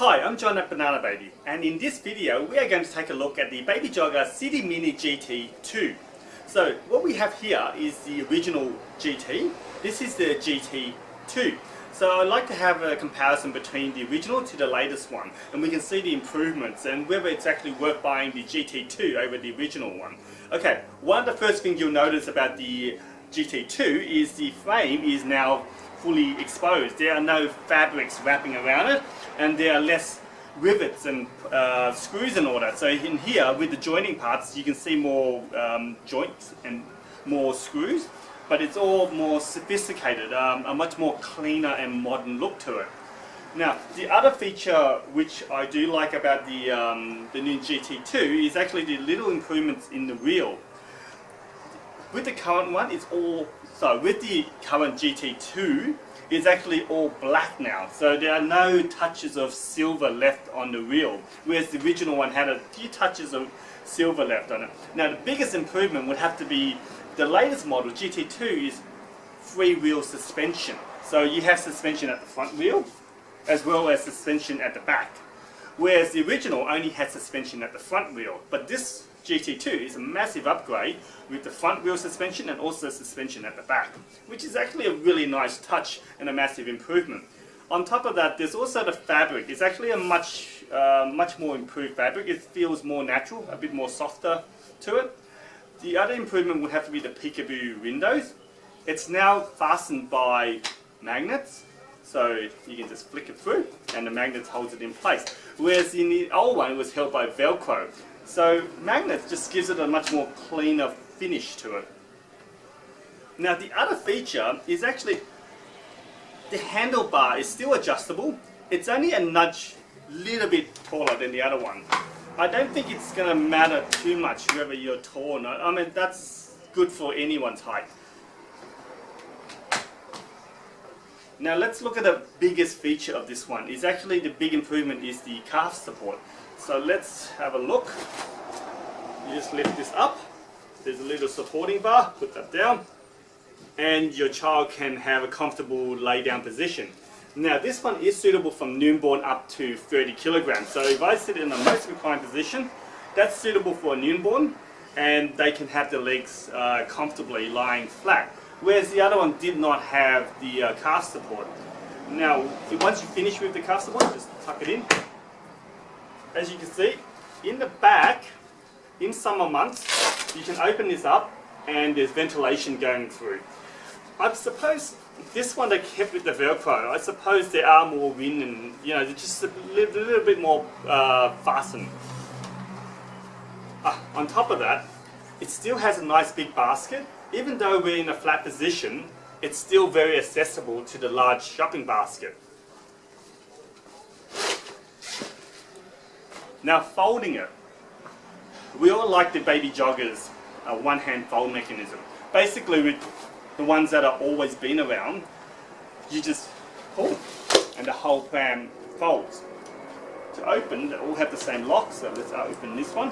Hi, I'm John at Banana Baby, and in this video we are going to take a look at the Baby Jogger City Mini GT2. So what we have here is the original GT. This is the GT2. So I'd like to have a comparison between the original to the latest one, and we can see the improvements and whether it's actually worth buying the GT2 over the original one. Okay, one of the first things you'll notice about the GT2 is the frame is now fully exposed. There are no fabrics wrapping around it, and there are less rivets and screws and all that. So in here, with the joining parts, you can see more joints and more screws, but it's all more sophisticated, a much more cleaner and modern look to it. Now, the other feature which I do like about the new GT2 is actually the little improvements in the wheel. With the current one, with the current GT2, it's actually all black now. So there are no touches of silver left on the wheel, whereas the original one had a few touches of silver left on it. Now the biggest improvement would have to be the latest model, GT2, is free-wheel suspension. So you have suspension at the front wheel, as well as suspension at the back. Whereas the original only had suspension at the front wheel. But this GT2 is a massive upgrade with the front wheel suspension and also suspension at the back, which is actually a really nice touch and a massive improvement. On top of that, there's also the fabric. It's actually a much more improved fabric. It feels more natural, a bit more softer to it. The other improvement would have to be the peekaboo windows. It's now fastened by magnets, so you can just flick it through and the magnet holds it in place. Whereas in the old one it was held by Velcro. So magnets just gives it a much more cleaner finish to it. Now the other feature is actually the handlebar is still adjustable. It's only a little bit taller than the other one. I don't think it's going to matter too much whether you're tall or not. I mean, that's good for anyone's height. Now let's look at the biggest feature of this one. Is actually the big improvement is the calf support. So let's have a look. You just lift this up. There's a little supporting bar. Put that down. And your child can have a comfortable lay down position. Now this one is suitable from newborn up to 30 kilograms. So if I sit in a most reclined position, that's suitable for a newborn, and they can have their legs comfortably lying flat. Whereas the other one did not have the calf support. Now once you finish with the calf support, just tuck it in. As you can see, in the back, in summer months, you can open this up and there's ventilation going through. I suppose this one they kept with the Velcro. I suppose there are more wind and, you know, they're just a little bit more fastened. On top of that, it still has a nice big basket. Even though we're in a flat position, it's still very accessible to the large shopping basket. Now folding it. We all like the Baby Jogger's one-hand fold mechanism. Basically with the ones that have always been around, you just pull and the whole pram folds. To open, they all have the same lock, so let's open this one.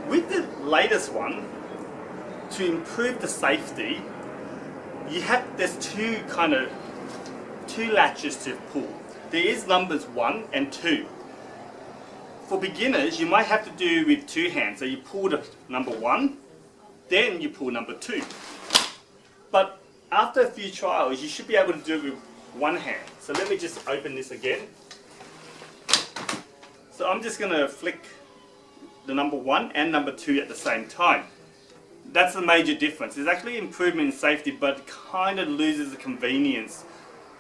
With the latest one, to improve the safety, there's two latches to pull. There is numbers 1 and 2. For beginners, you might have to do with 2 hands. So you pull the number 1, then you pull number 2. But after a few trials, you should be able to do it with 1 hand. So let me just open this again. So I'm just going to flick the number 1 and number 2 at the same time. That's the major difference. There's actually improvement in safety, but it kind of loses the convenience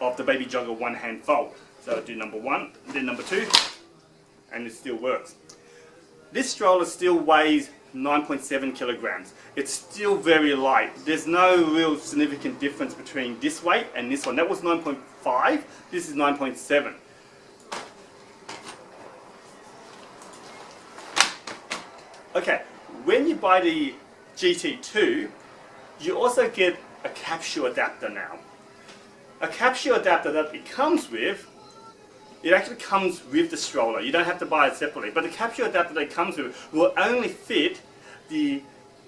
of the Baby Jogger one-hand fold. So do number 1, then number 2, and it still works. This stroller still weighs 9.7 kilograms. It's still very light. There's no real significant difference between this weight and this one. That was 9.5, this is 9.7. Okay, when you buy the GT2, you also get a capsule adapter now. A capsule adapter that it comes with, it actually comes with the stroller. You don't have to buy it separately. But the capsule adapter that it comes with will only fit the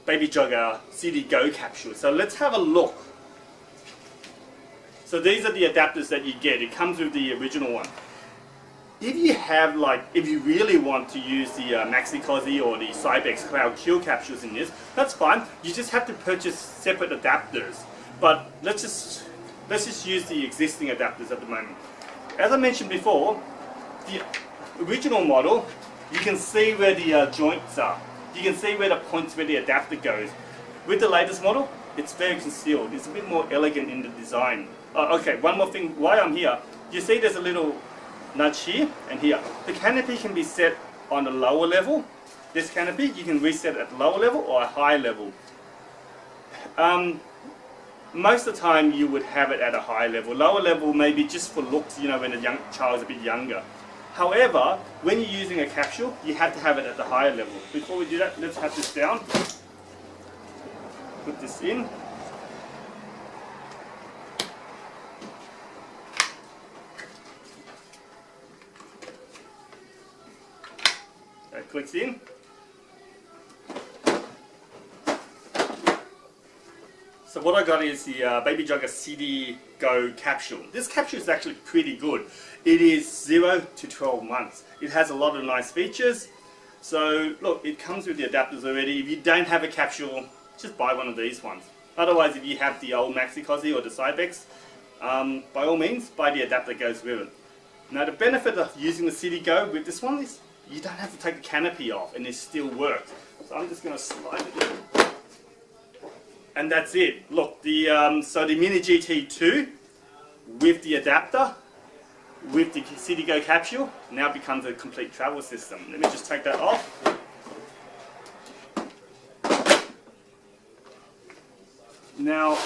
Baby Jogger City Go capsule. So let's have a look. So these are the adapters that you get. It comes with the original one. If you have if you really want to use the Maxi-Cosi or the Cybex Cloud Cure capsules in this, that's fine. You just have to purchase separate adapters. But let's just use the existing adapters at the moment. As I mentioned before, the original model, you can see where the joints are. You can see where the points where the adapter goes. With the latest model, it's very concealed. It's a bit more elegant in the design. Okay, one more thing. While I'm here, you see there's a little nudge here and here. The canopy can be set on the lower level. This canopy, you can reset at lower level or a high level. Most of the time you would have it at a high level. Lower level maybe just for looks, you know, when the young child is a bit younger. However, when you're using a capsule, you have to have it at the higher level. Before we do that, let's have this down. Put this in. That clicks in. So what I got is the Baby Jogger City Go capsule. This capsule is actually pretty good. It is 0 to 12 months. It has a lot of nice features. So look, it comes with the adapters already. If you don't have a capsule, just buy one of these ones. Otherwise, if you have the old Maxi-Cosi or the Cybex, by all means, buy the adapter that goes with it. Now the benefit of using the City Go with this one is you don't have to take the canopy off and it still works. So I'm just going to slide it in. And that's it. Look, so the Mini GT2 with the adapter, with the City Go capsule, now becomes a complete travel system. Let me just take that off. Now,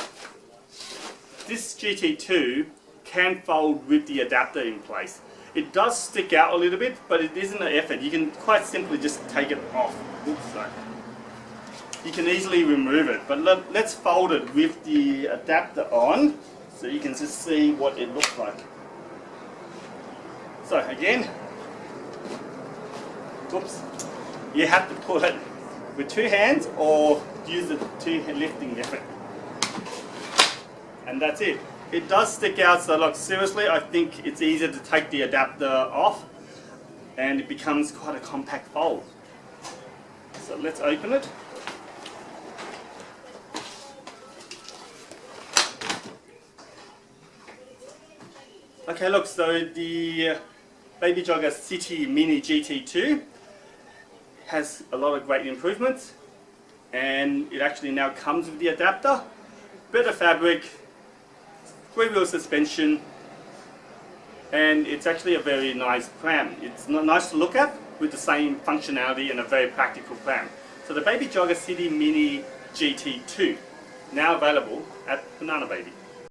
this GT2 can fold with the adapter in place. It does stick out a little bit, but it isn't an effort. You can quite simply just take it off. Oops, sorry. You can easily remove it, but let's fold it with the adapter on so you can just see what it looks like. So again, oops, you have to pull it with two hands or use the two-hand lifting method. And that's it. It does stick out, so like seriously, I think it's easier to take the adapter off and it becomes quite a compact fold. So let's open it. Okay, look, so the Baby Jogger City Mini GT2 has a lot of great improvements, and it actually now comes with the adapter, better fabric, three-wheel suspension, and it's actually a very nice pram. It's nice to look at with the same functionality and a very practical pram. So the Baby Jogger City Mini GT2, now available at Banana Baby.